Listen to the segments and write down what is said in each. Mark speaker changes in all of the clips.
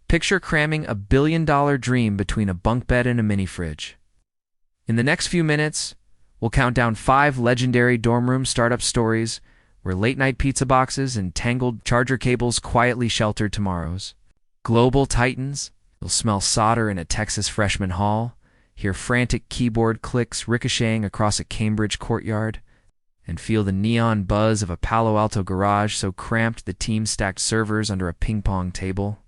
Speaker 1: Picture cramming a billion-dollar dream between a bunk bed and a mini-fridge. In the next few minutes, we'll count down 5 legendary dorm room startup stories where late-night pizza boxes and tangled charger cables quietly sheltered tomorrows. Global titans, you'll smell solder in a Texas freshman hall, hear frantic keyboard clicks ricocheting across a Cambridge courtyard, and feel the neon buzz of a Palo Alto garage so cramped the team stacked servers under a ping-pong table.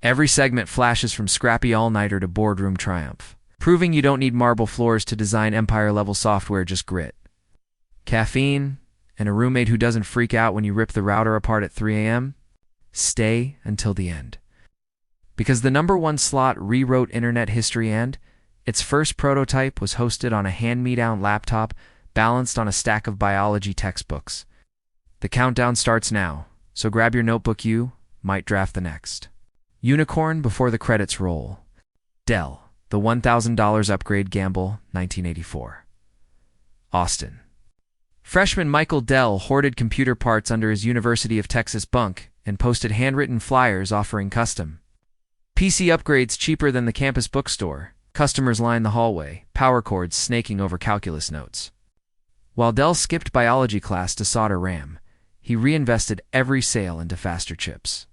Speaker 1: Every segment flashes from scrappy all-nighter to boardroom triumph, proving you don't need marble floors to design empire-level software, just grit, caffeine, and a roommate who doesn't freak out when you rip the router apart at 3 a.m. Stay until the end. Because the #1 slot rewrote internet history, and its first prototype was hosted on a hand-me-down laptop balanced on a stack of biology textbooks. The countdown starts now, so grab your notebook, you might draft the next unicorn before the credits roll. Dell, the $1,000 upgrade gamble, 1984. Austin. Freshman Michael Dell hoarded computer parts under his University of Texas bunk and posted handwritten flyers offering custom PC upgrades cheaper than the campus bookstore. Customers lined the hallway, power cords snaking over calculus notes. While Dell skipped biology class to solder RAM, he reinvested every sale into faster chips,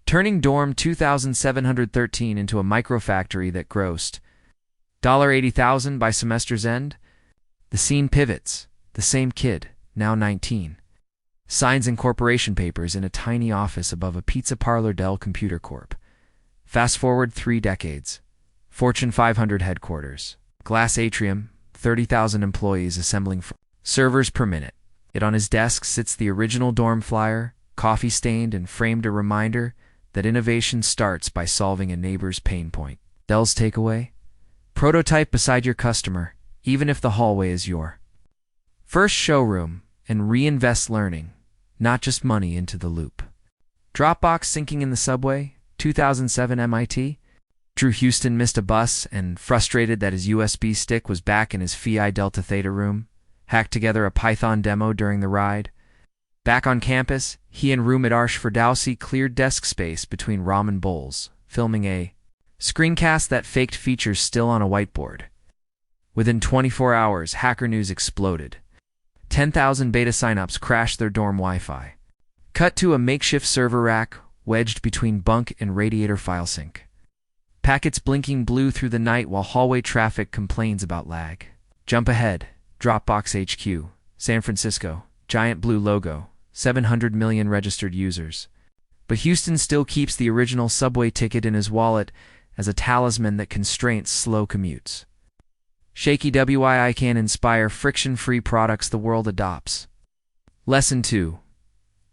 Speaker 1: turning dorm 2,713 into a microfactory that grossed $80,000 by semester's end. The scene pivots. The same kid, now 19, signs incorporation papers in a tiny office above a pizza parlor. Dell Computer Corp. Fast forward 3 decades. Fortune 500 headquarters. Glass atrium, 30,000 employees assembling servers per minute. Yet on his desk sits the original dorm flyer, coffee-stained and framed, a reminder that innovation starts by solving a neighbor's pain point. Dell's takeaway? Prototype beside your customer, even if the hallway is your first showroom, and reinvest learning, not just money, into the loop. Dropbox sinking in the subway, 2007 MIT. Drew Houston missed a bus and, frustrated that his USB stick was back in his Phi Delta Theta room, hacked together a Python demo during the ride. Back on campus, he and roommate Arsh Ferdowsi cleared desk space between ramen bowls, filming a screencast that faked features still on a whiteboard. Within 24 hours, Hacker News exploded. 10,000 beta signups crashed their dorm Wi-Fi. Cut to a makeshift server rack wedged between bunk and radiator file sync. Packets blinking blue through the night while hallway traffic complains about lag. Jump ahead. Dropbox HQ, San Francisco, giant blue logo, 700 million registered users. But Houston still keeps the original subway ticket in his wallet as a talisman that constrains slow commutes. Shaky WII can inspire friction-free products the world adopts. Lesson 2.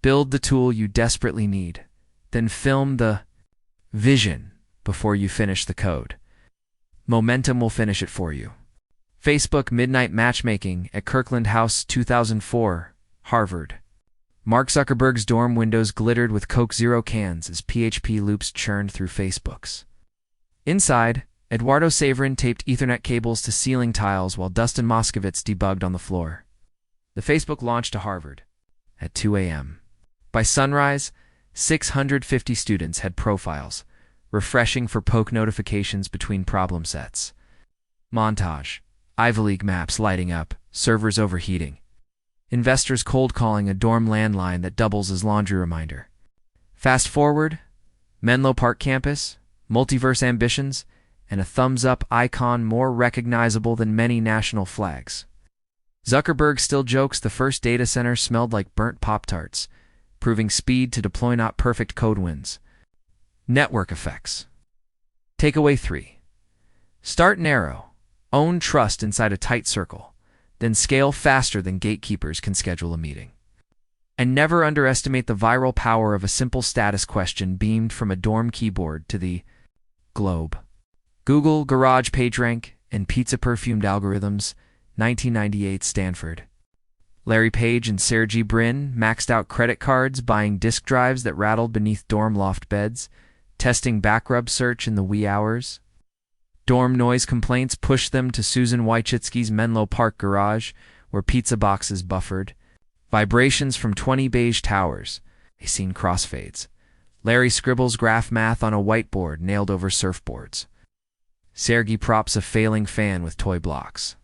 Speaker 1: Build the tool you desperately need, then film the vision before you finish the code. Momentum will finish it for you. Facebook midnight matchmaking at Kirkland House, 2004, Harvard. Mark Zuckerberg's dorm windows glittered with Coke Zero cans as PHP loops churned through Facebooks. Inside, Eduardo Saverin taped Ethernet cables to ceiling tiles while Dustin Moskovitz debugged on the floor. The Facebook launched to Harvard at 2 a.m. By sunrise, 650 students had profiles, refreshing for poke notifications between problem sets. Montage. Ivy League maps lighting up, servers overheating. Investors cold calling a dorm landline that doubles as laundry reminder. Fast forward, Menlo Park campus, multiverse ambitions, and a thumbs-up icon more recognizable than many national flags. Zuckerberg still jokes the first data center smelled like burnt Pop-Tarts, proving speed to deploy not perfect code wins. Network effects. Takeaway 3. Start narrow. Own trust inside a tight circle. Then scale faster than gatekeepers can schedule a meeting. And never underestimate the viral power of a simple status question beamed from a dorm keyboard to the globe. Google, Garage, PageRank, and pizza-perfumed algorithms, 1998 Stanford. Larry Page and Sergey Brin maxed out credit cards buying disk drives that rattled beneath dorm loft beds, testing backrub search in the wee hours. Dorm noise complaints pushed them to Susan Wojcicki's Menlo Park garage, where pizza boxes buffered. Vibrations from 20 beige towers, a scene crossfades. Larry scribbles graph math on a whiteboard nailed over surfboards. Sergey props a failing fan with toy blocks.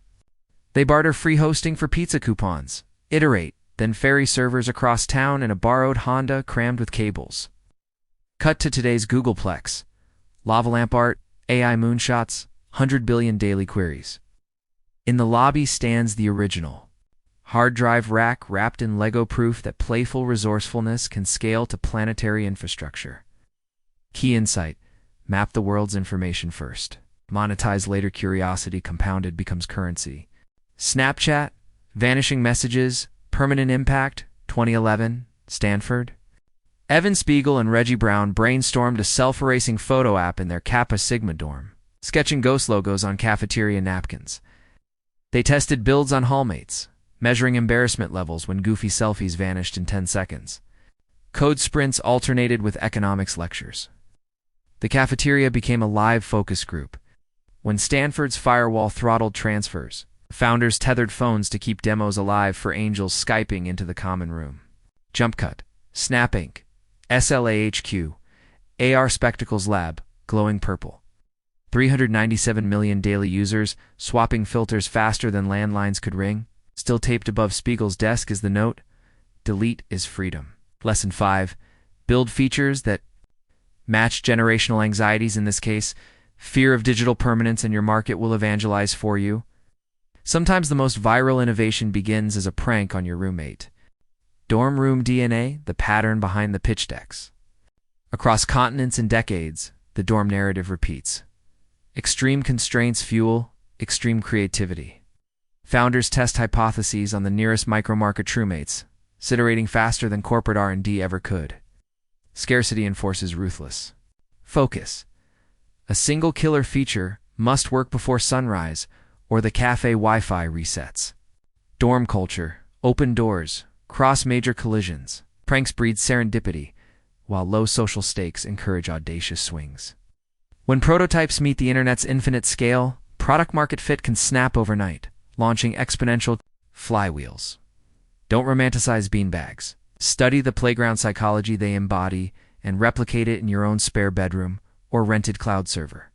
Speaker 1: They barter free hosting for pizza coupons, iterate, then ferry servers across town in a borrowed Honda crammed with cables. Cut to today's Googleplex. Lava lamp art, AI moonshots, 100 billion daily queries. In the lobby stands the original hard drive rack wrapped in Lego proof that playful resourcefulness can scale to planetary infrastructure. Key insight: map the world's information first. Monetize later. Curiosity compounded becomes currency. Snapchat, vanishing messages, permanent impact, 2011, Stanford. Evan Spiegel and Reggie Brown brainstormed a self-erasing photo app in their Kappa Sigma dorm, sketching ghost logos on cafeteria napkins. They tested builds on hallmates, measuring embarrassment levels when goofy selfies vanished in 10 seconds. Code sprints alternated with economics lectures. The cafeteria became a live focus group. When Stanford's firewall throttled transfers, founders tethered phones to keep demos alive for angels Skyping into the common room. Jump cut, Snap Inc., SLAHQ, AR Spectacles Lab, glowing purple. 397 million daily users, swapping filters faster than landlines could ring. Still taped above Spiegel's desk is the note: delete is freedom. Lesson 5. Build features that match generational anxieties. In this case, fear of digital permanence, and your market will evangelize for you. Sometimes the most viral innovation begins as a prank on your roommate. Dorm room DNA, the pattern behind the pitch decks. Across continents and decades, the dorm narrative repeats. Extreme constraints fuel extreme creativity. Founders test hypotheses on the nearest micromarket truemates, iterating faster than corporate R&D ever could. Scarcity enforces ruthless focus. A single killer feature must work before sunrise, or the cafe Wi-Fi resets. Dorm culture, open doors, cross major collisions. Pranks breed serendipity, while low social stakes encourage audacious swings. When prototypes meet the internet's infinite scale, product-market fit can snap overnight, launching exponential flywheels. Don't romanticize beanbags. Study the playground psychology they embody and replicate it in your own spare bedroom or rented cloud server.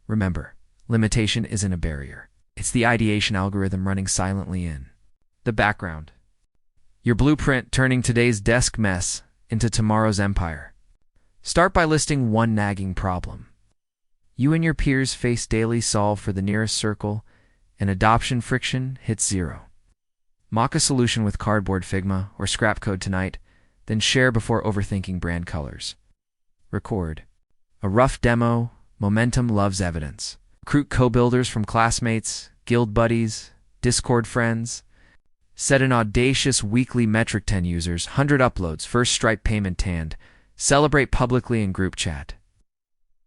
Speaker 1: Remember, limitation isn't a barrier. It's the ideation algorithm running silently in the background. Your blueprint turning today's desk mess into tomorrow's empire. Start by listing one nagging problem you and your peers face daily. Solve for the nearest circle, and adoption friction hits 0. Mock a solution with cardboard, Figma, or scrap code tonight, then share before overthinking brand colors. Record a rough demo. Momentum loves evidence. Recruit co-builders from classmates, guild buddies, Discord friends. Set an audacious weekly metric: 10 users, 100 uploads, first Stripe payment hand. Celebrate publicly in group chat.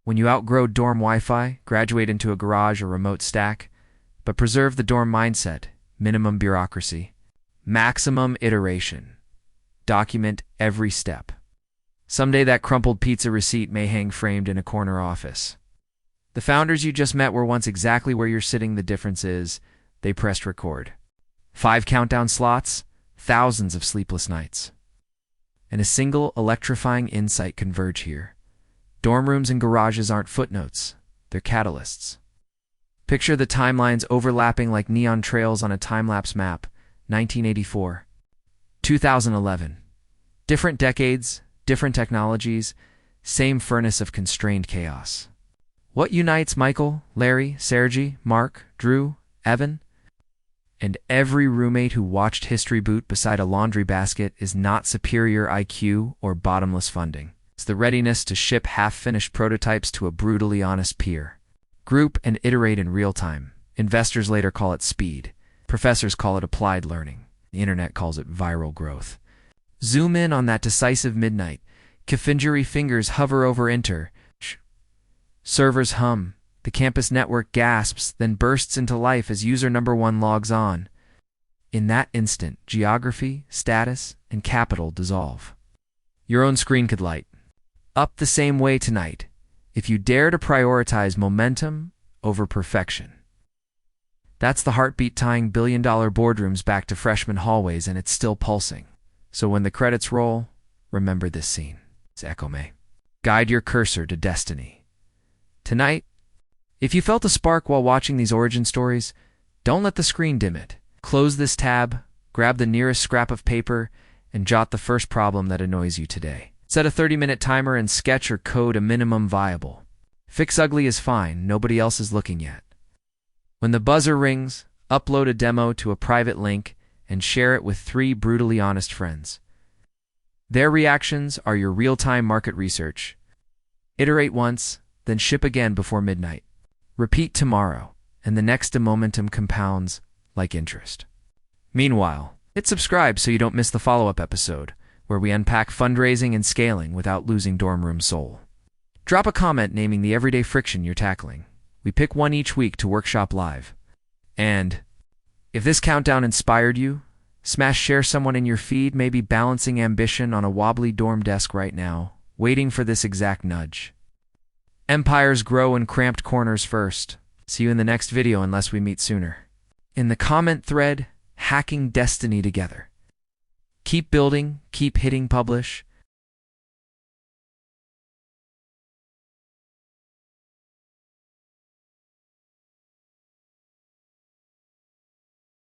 Speaker 1: When you outgrow dorm Wi-Fi, graduate into a garage or remote stack, but preserve the dorm mindset: minimum bureaucracy, maximum iteration. Document every step. Someday that crumpled pizza receipt may hang framed in a corner office. The founders you just met were once exactly where you're sitting. The difference is they pressed record. 5 countdown slots, thousands of sleepless nights. And a single electrifying insight converge here. Dorm rooms and garages aren't footnotes, they're catalysts. Picture the timelines overlapping like neon trails on a time-lapse map. 1984. 2011. Different decades, different technologies, same furnace of constrained chaos. What unites Michael, Larry, Sergey, Mark, Drew, Evan? And every roommate who watched history boot beside a laundry basket is not superior IQ or bottomless funding. It's the readiness to ship half-finished prototypes to a brutally honest peer. Group and iterate in real time. Investors later call it speed. Professors call it applied learning. The internet calls it viral growth. Zoom in on that decisive midnight. Kafingeri fingers hover over enter. Servers hum. The campus network gasps, then bursts into life as user number 1 logs on. In that instant, geography, status, and capital dissolve. Your own screen could light up the same way tonight, if you dare to prioritize momentum over perfection. That's the heartbeat tying billion-dollar boardrooms back to freshman hallways, and it's still pulsing. So when the credits roll, remember this scene. It's Echo May. Guide your cursor to destiny. Tonight, if you felt a spark while watching these origin stories, don't let the screen dim it. Close this tab, grab the nearest scrap of paper, and jot the first problem that annoys you today. Set a 30-minute timer and sketch or code a minimum viable. Fix ugly is fine, nobody else is looking yet. When the buzzer rings, upload a demo to a private link and share it with 3 brutally honest friends. Their reactions are your real-time market research. Iterate once, then ship again before midnight. Repeat tomorrow, and the next momentum compounds like interest. Meanwhile, hit subscribe so you don't miss the follow-up episode, where we unpack fundraising and scaling without losing dorm room soul. Drop a comment naming the everyday friction you're tackling. We pick one each week to workshop live. And if this countdown inspired you, smash share. Someone in your feed may be balancing ambition on a wobbly dorm desk right now, waiting for this exact nudge. Empires grow in cramped corners first. See you in the next video unless we meet sooner. In the comment thread, hacking destiny together. Keep building, keep hitting publish,